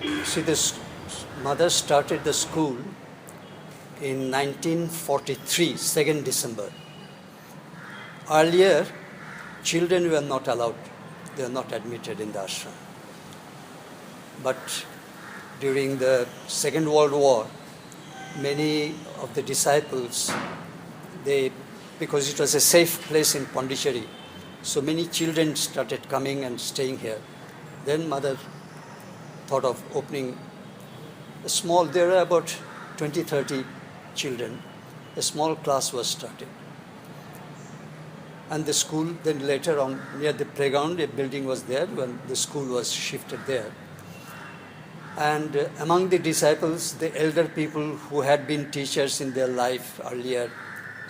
See, this mother started the school in 1943, 2nd December. Earlier, children were not allowed. They were not admitted in the ashram. But during the Second World War, many of the disciples, because it was a safe place in Pondicherry, so many children started coming and staying here. Then mother thought of opening a small, there are about 20-30 children. A small class was started. And the school, then later on, near the playground, a building was there when the school was shifted there. And among the disciples, the elder people who had been teachers in their life earlier,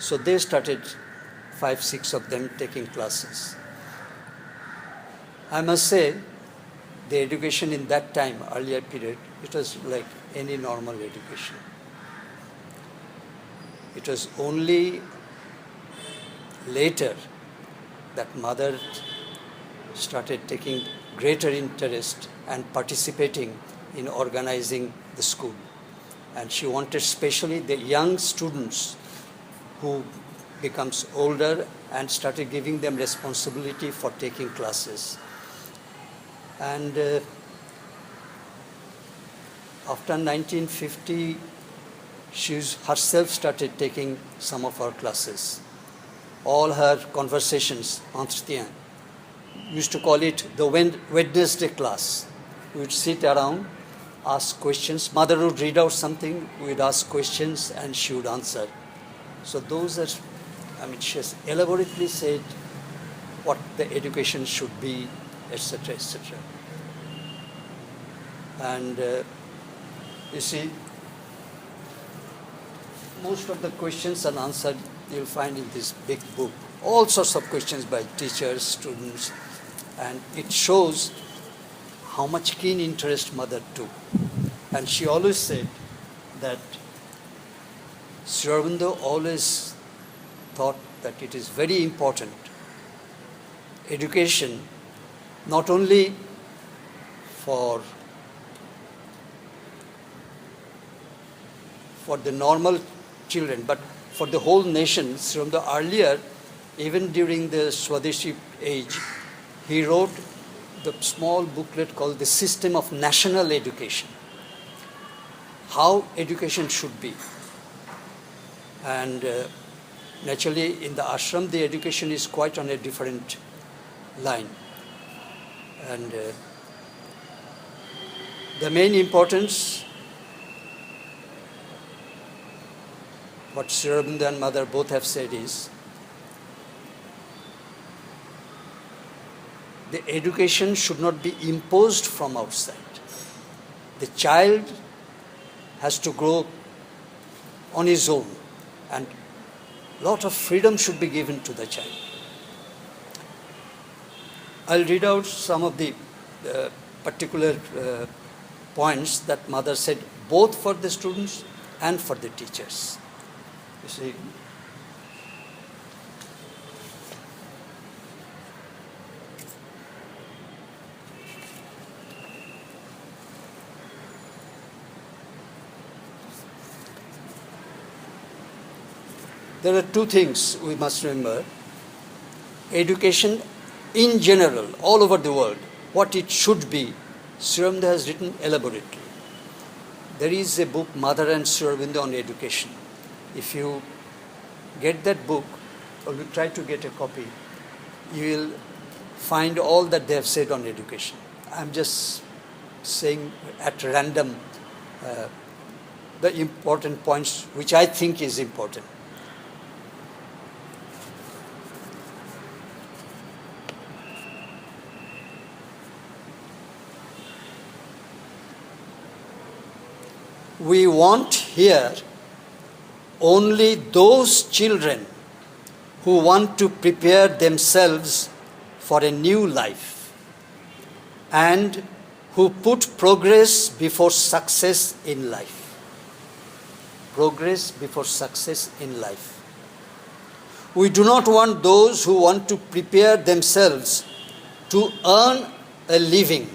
so they started 5-6 of them taking classes. I must say, the education in that time, earlier period, it was like any normal education. It was only later that mother started taking greater interest and participating in organizing the school. And she wanted especially the young students who becomes older and started giving them responsibility for taking classes. And after 1950, she herself started taking some of our classes. All her conversations, entretien, used to call it the Wednesday class. We would sit around, ask questions. Mother would read out something, we would ask questions, and she would answer. So those are, she has elaborately said what the education should be, etc., etc. And you see, most of the questions and answers you'll find in this big book. All sorts of questions by teachers, students, and it shows how much keen interest mother took. And she always said that Sri Aurobindo always thought that it is very important, education, not only for the normal children, but for the whole nation. From the earlier, even during the Swadeshi age, he wrote the small booklet called The System of National Education, how education should be. And naturally in the ashram, the education is quite on a different line. And the main importance, what Sri Aurobindo and mother both have said is, the education should not be imposed from outside. The child has to grow on his own, and a lot of freedom should be given to the child. I'll read out some of the particular points that mother said, both for the students and for the teachers. You see, there are two things we must remember. Education in general, all over the world, what it should be, Sri Aurobindo has written elaborately. There is a book, Mother and Sri Aurobindo on Education. If you get that book, or you try to get a copy, you will find all that they have said on education. I'm just saying at random the important points which I think is important. We want here only those children who want to prepare themselves for a new life and who put progress before success in life. Progress before success in life. We do not want those who want to prepare themselves to earn a living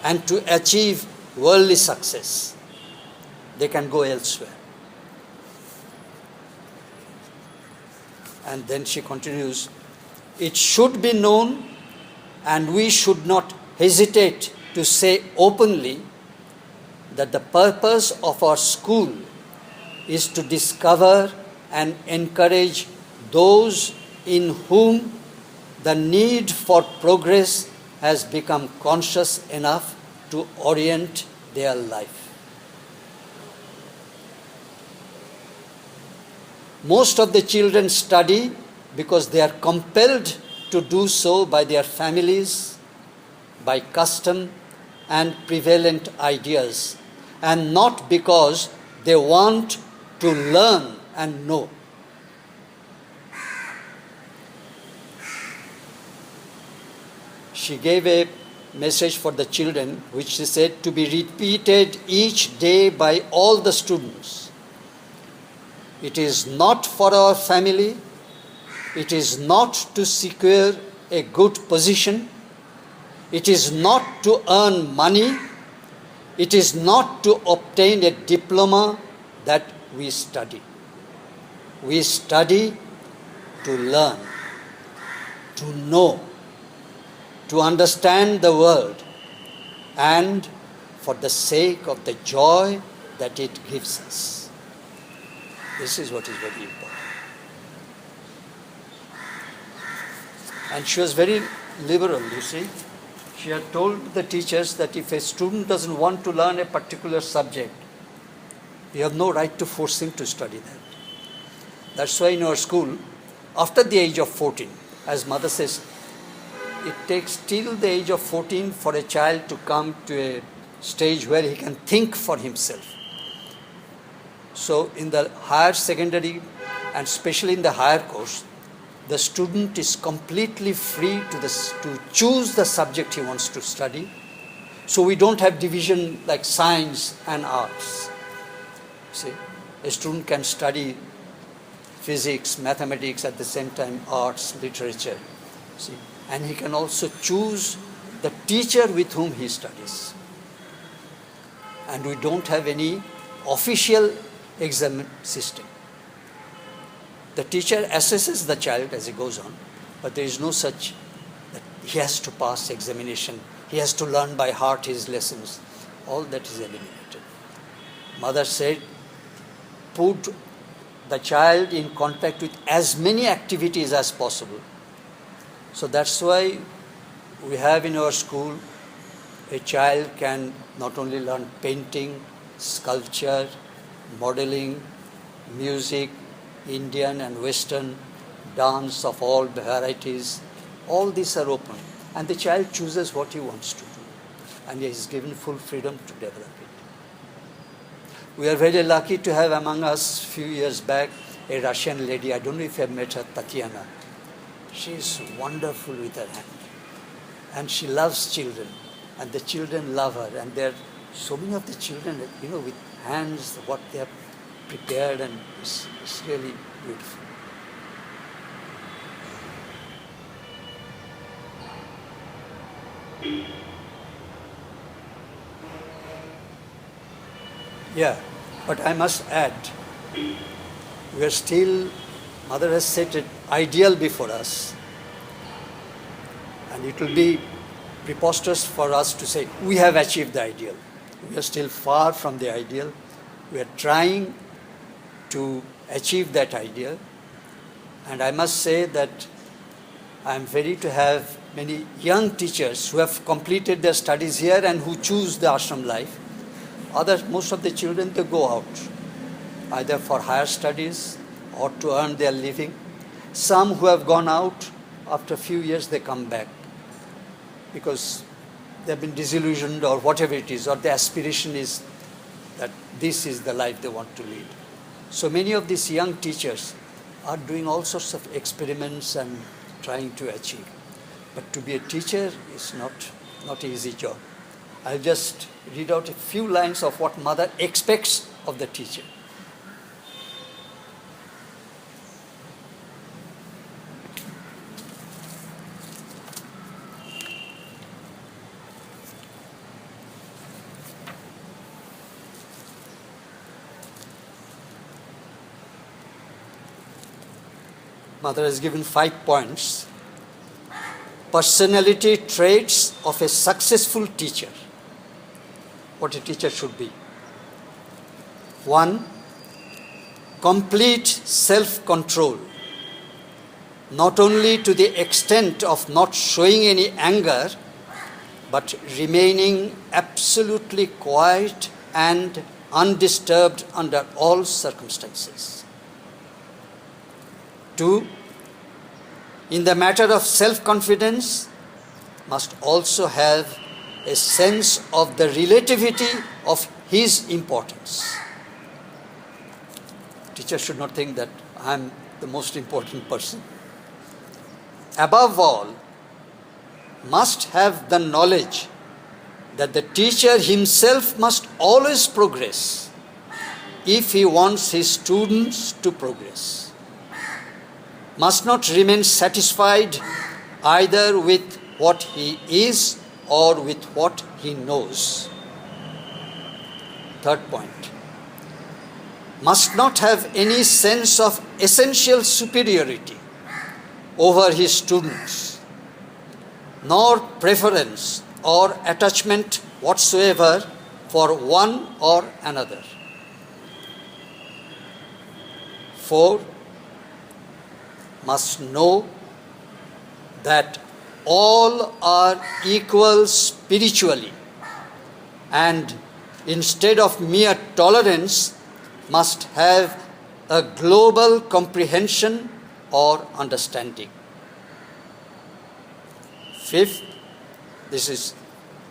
and to achieve worldly success, they can go elsewhere. And then she continues, it should be known, and we should not hesitate to say openly, that the purpose of our school is to discover and encourage those in whom the need for progress has become conscious enough to orient their life. Most of the children study because they are compelled to do so by their families, by custom and prevalent ideas, and not because they want to learn and know. She gave a message for the children, which she said to be repeated each day by all the students. It is not for our family, it is not to secure a good position, it is not to earn money, it is not to obtain a diploma that we study. We study to learn, to know, to understand the world, and for the sake of the joy that it gives us. This is what is very important. And she was very liberal, you see. She had told the teachers that if a student doesn't want to learn a particular subject, you have no right to force him to study that. That's why in our school, after the age of 14, as mother says, it takes till the age of 14 for a child to come to a stage where he can think for himself. So in the higher secondary and especially in the higher course, the student is completely free to choose the subject he wants to study. So we don't have division like science and arts. See, a student can study physics, mathematics, at the same time arts, literature. See, and he can also choose the teacher with whom he studies. And we don't have any official exam system. The teacher assesses the child as he goes on, but there is no such that he has to pass examination, he has to learn by heart his lessons. All that is eliminated. Mother said, put the child in contact with as many activities as possible. So that's why we have in our school, a child can not only learn painting, sculpture, modeling, music, Indian and Western, dance of all varieties. All these are open. And the child chooses what he wants to do. And he is given full freedom to develop it. We are very lucky to have among us, few years back, a Russian lady. I don't know if you have met her, Tatiana. She is wonderful with her hand. And she loves children. And the children love her. And there are so many of the children, with hands, what they have prepared, and it's really beautiful. Yeah, but I must add, we are still, Mother has set an ideal before us, and it will be preposterous for us to say, we have achieved the ideal. We are still far from the ideal. We are trying to achieve that ideal. And I must say that I am very to have many young teachers who have completed their studies here and who choose the ashram life. Most of the children, they go out, either for higher studies or to earn their living. Some who have gone out, after a few years they come back because they have been disillusioned or whatever it is, or the aspiration is that this is the life they want to lead. So many of these young teachers are doing all sorts of experiments and trying to achieve. But to be a teacher is not an easy job. I'll just read out a few lines of what Mother expects of the teacher. Mother has given 5 points. Personality traits of a successful teacher. What a teacher should be. 1. Complete self-control. Not only to the extent of not showing any anger, but remaining absolutely quiet and undisturbed under all circumstances. 2. In the matter of self-confidence, must also have a sense of the relativity of his importance. Teacher should not think that I am the most important person. Above all, must have the knowledge that the teacher himself must always progress if he wants his students to progress. Must not remain satisfied either with what he is or with what he knows. 3rd point. Must not have any sense of essential superiority over his students, nor preference or attachment whatsoever for one or another. 4. Must know that all are equal spiritually, and instead of mere tolerance, must have a global comprehension or understanding. 5th, this is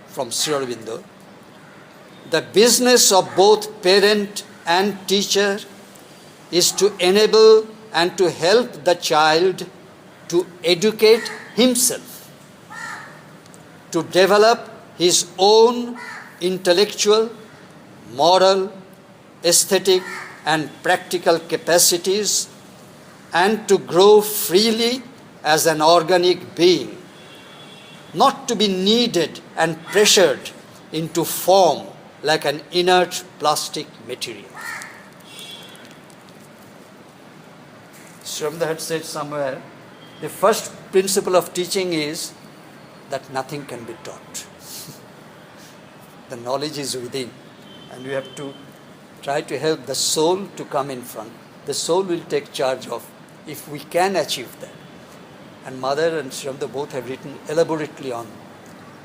from Sri Aurobindo, the business of both parent and teacher is to enable and to help the child to educate himself, to develop his own intellectual, moral, aesthetic and practical capacities, and to grow freely as an organic being, not to be kneaded and pressured into form like an inert plastic material. Sri Aurobindo had said somewhere, the first principle of teaching is that nothing can be taught. The knowledge is within, and we have to try to help the soul to come in front. The soul will take charge of if we can achieve that. And Mother and Sri Aurobindo both have written elaborately on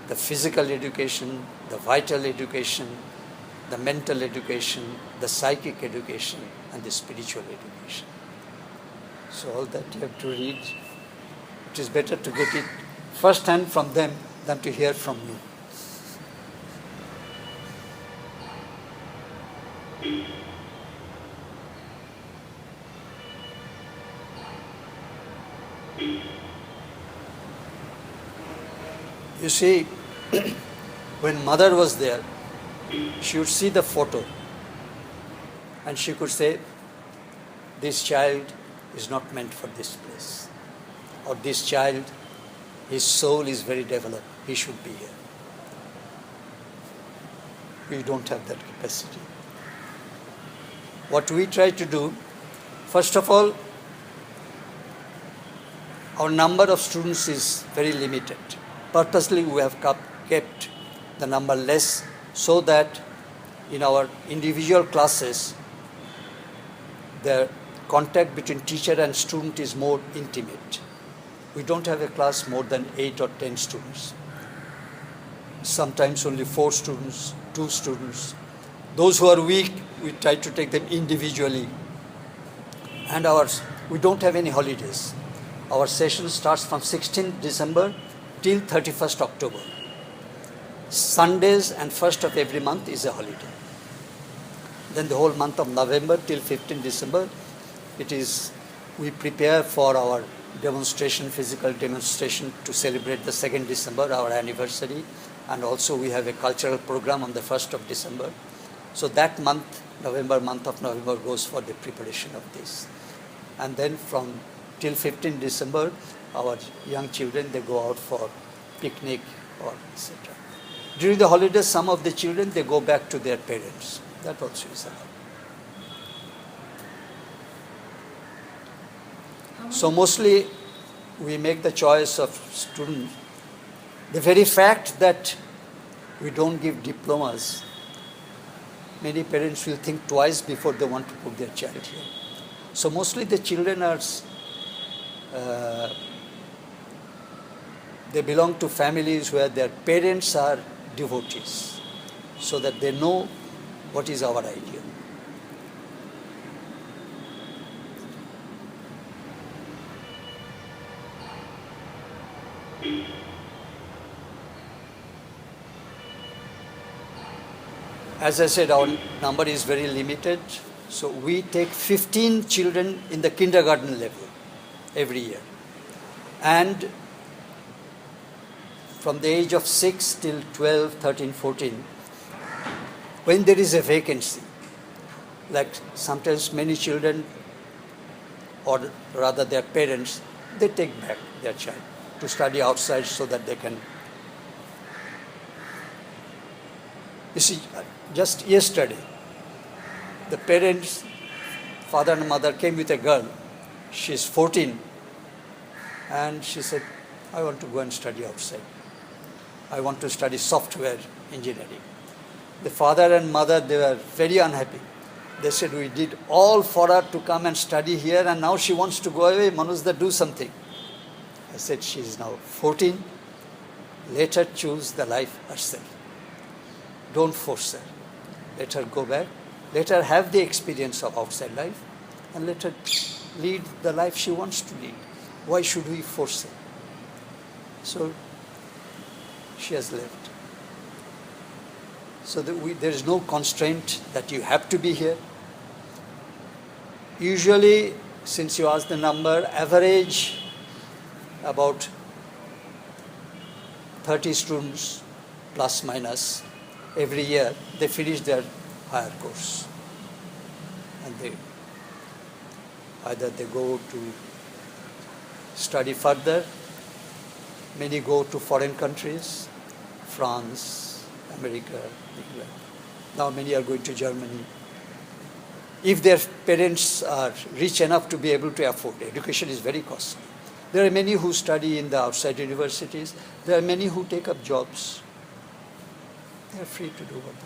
the physical education, the vital education, the mental education, the psychic education, and the spiritual education. So all that you have to read. It is better to get it first hand from them than to hear from me. You see, when Mother was there, she would see the photo and she could say, this child is not meant for this place. Or this child, his soul is very developed, he should be here. We don't have that capacity. What we try to do, first of all, our number of students is very limited. Purposely we have kept the number less so that in our individual classes, the contact between teacher and student is more intimate. We don't have a class more than 8 or 10 students. Sometimes only 4 students, 2 students. Those who are weak, we try to take them individually. And we don't have any holidays. Our session starts from 16th December till 31st October. Sundays and 1st of every month is a holiday. Then the whole month of November till 15th December, we prepare for our demonstration, physical demonstration to celebrate the 2nd December, our anniversary. And also we have a cultural program on the 1st of December. So that month, month of November goes for the preparation of this. And then from till 15th December, our young children, they go out for picnic or etc. During the holidays, some of the children, they go back to their parents. That also is allowed. How So mostly we make the choice of students. The very fact that we don't give diplomas, many parents will think twice before they want to put their child here. So mostly the children are, they belong to families where their parents are devotees, so that they know what is our ideal. As I said, our number is very limited, so we take 15 children in the kindergarten level every year. And from the age of 6 till 12, 13, 14, when there is a vacancy, like sometimes many children, or rather their parents, they take back their child to study outside so that they can. You see, just yesterday, the parents, father and mother, came with a girl. She's 14, and she said, I want to go and study outside. I want to study software engineering. The father and mother, they were very unhappy. They said, we did all for her to come and study here, and now she wants to go away. Manoj, do something. I said, she is now 14. Let her choose the life herself. Don't force her. Let her go back. Let her have the experience of outside life, and let her lead the life she wants to lead. Why should we force her? So she has left. So there is no constraint that you have to be here. Usually, since you asked the number, average about 30 students plus minus every year, they finish their higher course. And either they go to study further, many go to foreign countries, France, America, England. Now many are going to Germany. If their parents are rich enough to be able to afford, education is very costly. There are many who study in the outside universities. There are many who take up jobs. They are free to do what they want.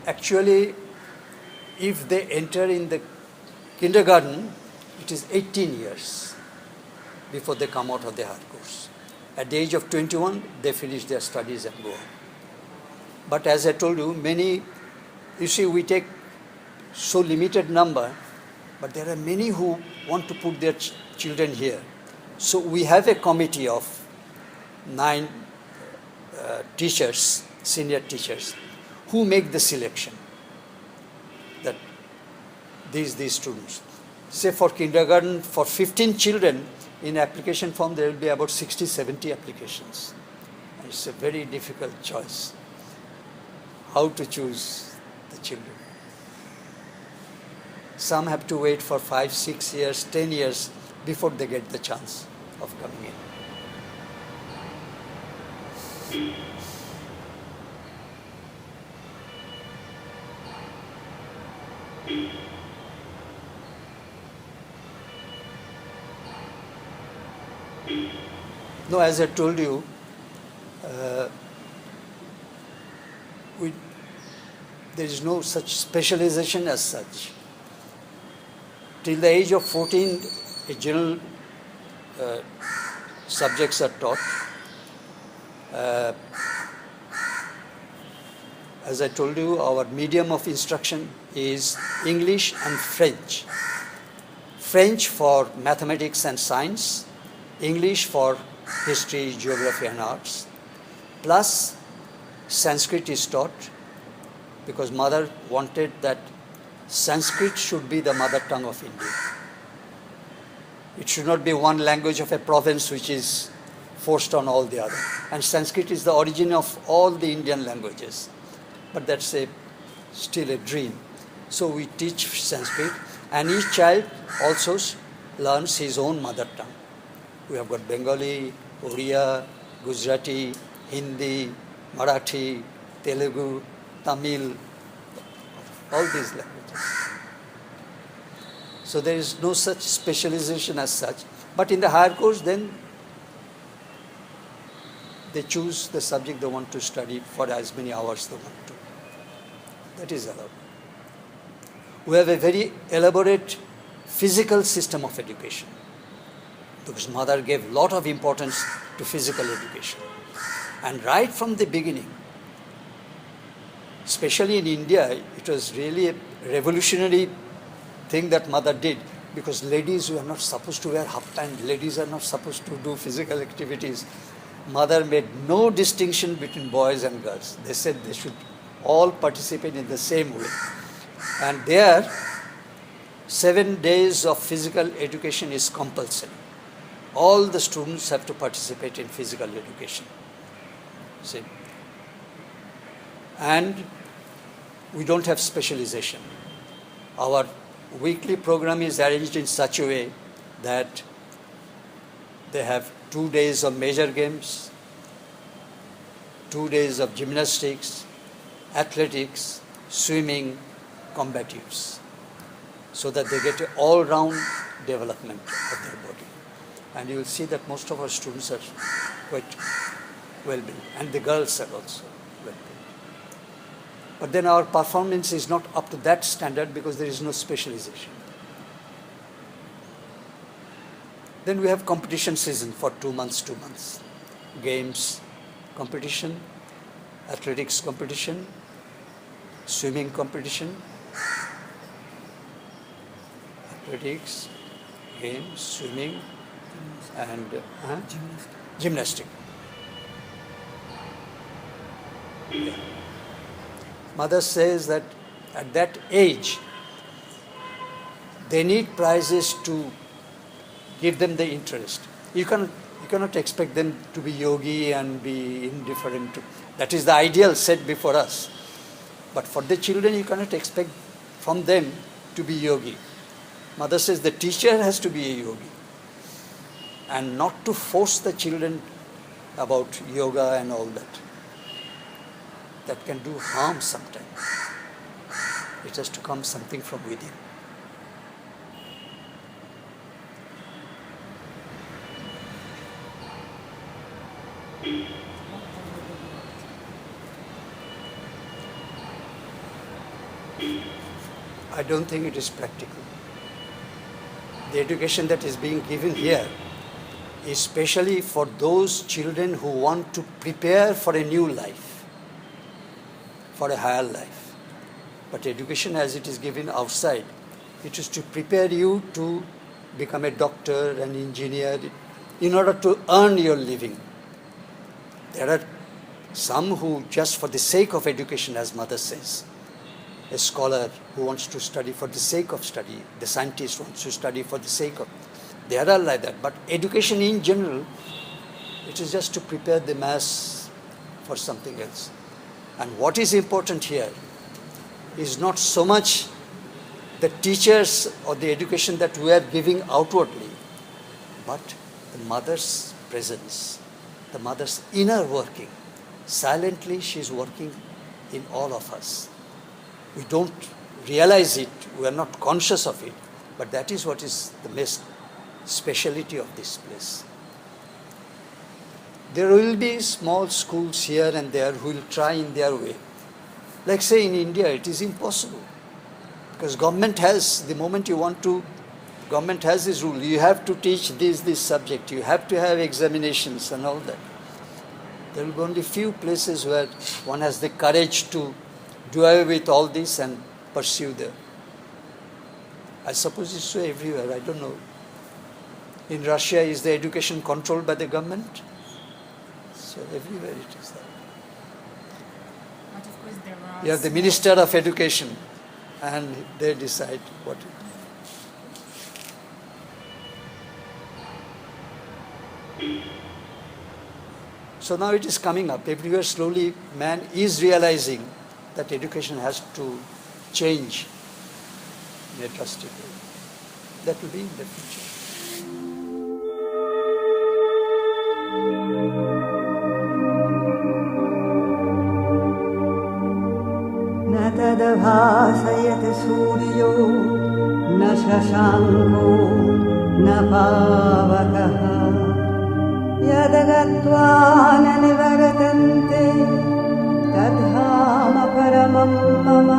Actually, if they enter in the kindergarten, it is 18 years before they come out of the hard course. At the age of 21, they finish their studies and go on. But as I told you, you see, we take so limited number, but there are many who want to put their children here. So we have a committee of 9 teachers, senior teachers, who make the selection that these students. Say for kindergarten, for 15 children, in application form there will be about 60, 70 applications. And it's a very difficult choice, how to choose the children. Some have to wait for 5, 6 years, 10 years before they get the chance of coming in. No, as I told you, there is no such specialization as such. Till the age of 14, general subjects are taught. As I told you, our medium of instruction is English and French. French for mathematics and science, English for history, geography and arts, plus Sanskrit is taught because mother wanted that Sanskrit should be the mother tongue of India. It should not be one language of a province which is forced on all the other. And Sanskrit is the origin of all the Indian languages. But that's still a dream. So we teach Sanskrit, and each child also learns his own mother tongue. We have got Bengali, Oriya, Gujarati, Hindi, Marathi, Telugu, Tamil, all these languages. So there is no such specialization as such. But in the higher course, then they choose the subject they want to study for as many hours they want to. That is allowed. We have a very elaborate physical system of education, because mother gave a lot of importance to physical education. And right from the beginning, especially in India, it was really a revolutionary thing that mother did, because ladies were not supposed to wear half pant, ladies are not supposed to do physical activities. Mother made no distinction between boys and girls. They said they should all participate in the same way. And there, 7 days of physical education is compulsory. All the students have to participate in physical education. See? And we don't have specialization. Our weekly program is arranged in such a way that they have 2 days of major games, 2 days of gymnastics, athletics, swimming, combatives, so that they get an all-round development of their body. And you will see that most of our students are quite well-built, and the girls are also well-built. But then our performance is not up to that standard because there is no specialization. Then we have competition season for 2 months. Games, competition, athletics competition, swimming competition, athletics, games, swimming, and gymnastic. Yeah. Mother says that at that age, they need prizes to give them the interest. You cannot expect them to be yogi and be indifferent to. That is the ideal set before us. But for the children, you cannot expect from them to be yogi. Mother says the teacher has to be a yogi, and not to force the children about yoga and all that. That can do harm sometimes. It has to come something from within. I don't think it is practical. The education that is being given here is especially for those children who want to prepare for a new life, for a higher life. But education as it is given outside, it is to prepare you to become a doctor, an engineer, in order to earn your living. There are some who just for the sake of education, as mother says, a scholar who wants to study for the sake of study, the scientist wants to study for the sake of, there are like that. But education in general, it is just to prepare the mass for something else. And what is important here is not so much the teachers or the education that we are giving outwardly, but the mother's presence, the mother's inner working. Silently she is working in all of us. We don't realize it, we are not conscious of it, but that is what is the best speciality of this place. There will be small schools here and there who will try in their way. Like say in India, it is impossible. Because government has, the moment you want to, government has this rule, you have to teach this subject, you have to have examinations and all that. There will be only few places where one has the courage to do away with all this and pursue the. I suppose it's so everywhere, I don't know. In Russia, is the education controlled by the government? So everywhere it is there. But of course there are. You have the Minister of Education, and they decide what it is. So now it is coming up. Everywhere slowly man is realizing that education has to change in a drastic way. That will be in the future. भासयति सूर्यो न शशाङ्को न पावकः यद्गत्वा न निवर्तन्ते तद्धाम परमं मम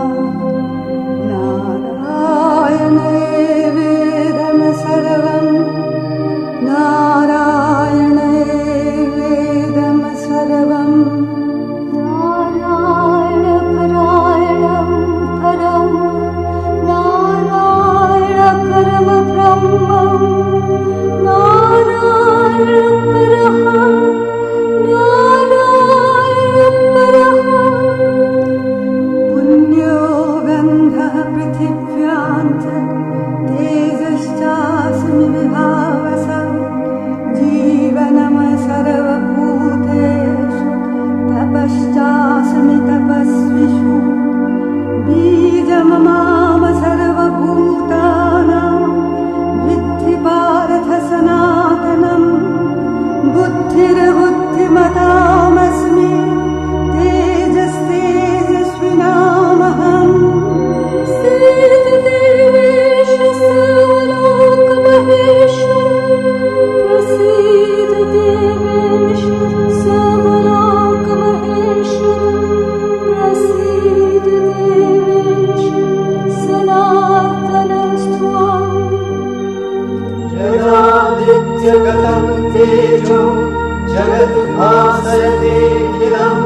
नारायणे वेदं सर्वं नारायणे वेदं सर्वं नारायणपरायणं परं नारायणपरमब्रह्मं नारायणपरहं पुण्यो गन्धः पृथिव्याञ्च तेजश्चास्मि विभावसं जीवनं सर्वभूतेषु तपश्चास्मि तपस्विषु बीजं माम सर्वभूतानां विद्धि पार्थ सनातनं बुद्धिर्बुद्धिमतामस्मि तेजस्तेजस्विनामहम् देवेश सर्वलोकमहेश्वर प्रसीद देवेश सर्वलोकमहेश्वर प्रसीद देवेश सनातनस्त्वम् यदादित्यगतं तेजो जगद्भासयतेऽखिलं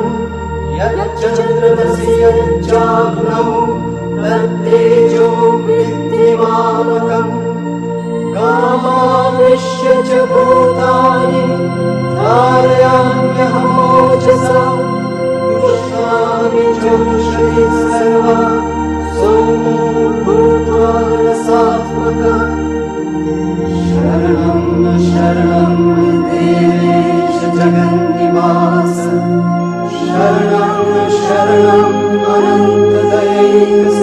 यच्चन्द्रमसि यच्चाग्नौ तत्तेजो विद्धि मामकम् कामाविश्य च भूतानि धारयाम्यहमोजसा पुष्णामि चौषधि सर्वा सोमो भूत्वा रसात्मकः शरणं देवेश जगन्निवास शरणं अनन्तदयैकसिन्धो